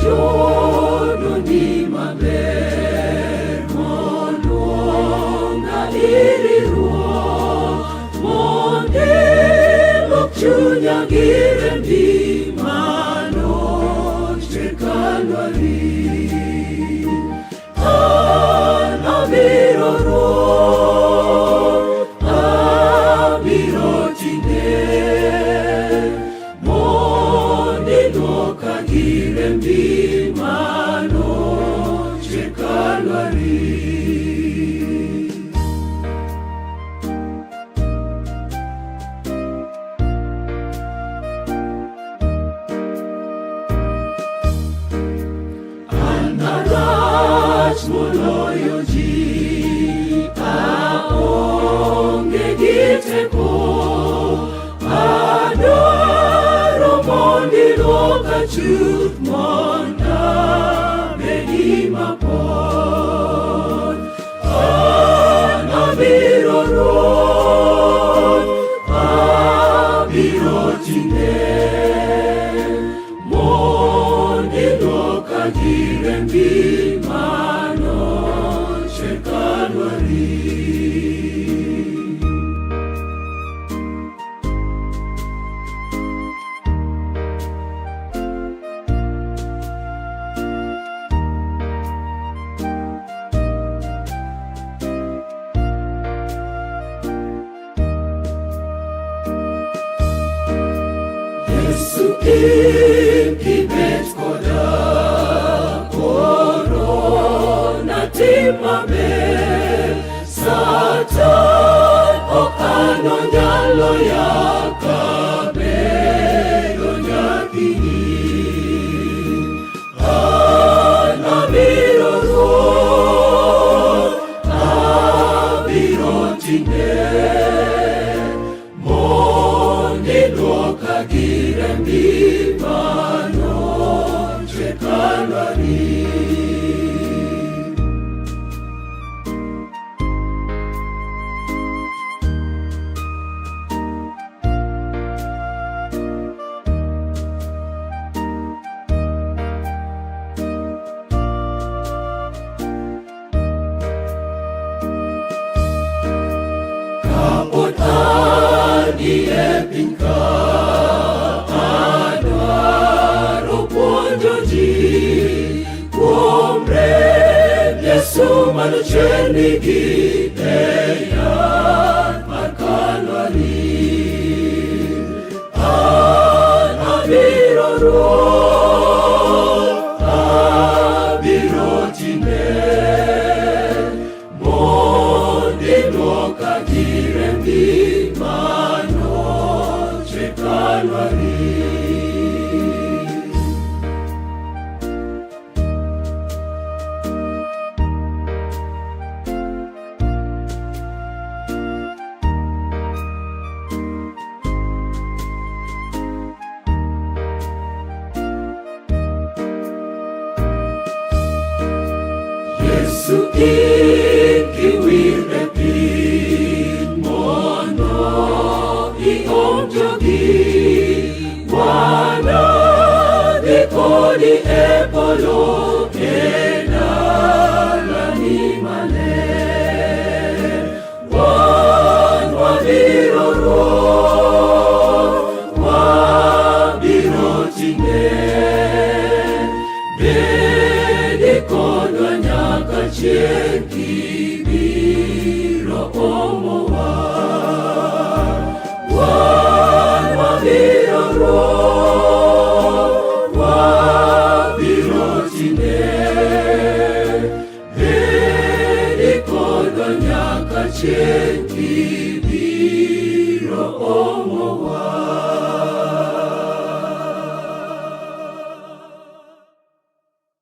jono ni maber moluonga iri ruoth mondi lok chunya gi rembi manochwe Kalvari. An abiro Ruoth, abiro tine mondi luoka gi rembi manochwe Kalvari. Narach moloyo ji, aonge gi teko, adwaro mondi luoka chuth monda bedi mapon. An abiro Ruoth, abiro tine mondi luoka gi rembi manochwe Kalvari. Yesu kibet koda koro natim maber, Satan okano nyalo yaka bedo nyathini. An abiro Ruoth, abiro tine mondi luoka gi rembi manochwe Kalvari. Kapod ani e piny ka, adwaro puonjo ji kuom remb Yesu manochwernigi e yath mar Kalvari. An abiro Ruoth, abiro tine mondi luoka gi rembi manochwe Kalvari. Yesu ikiwir e piny mondo iom jogi, wanadhi kodi e polo e dalani maler. Wan wabiro Ruoth, wabiro tine bedi kodwa nyaka chieng' kibiro omowa. Wan wabiro Ruoth, wabiro tine bedi kodwa nyaka chieng' kibiro omowa.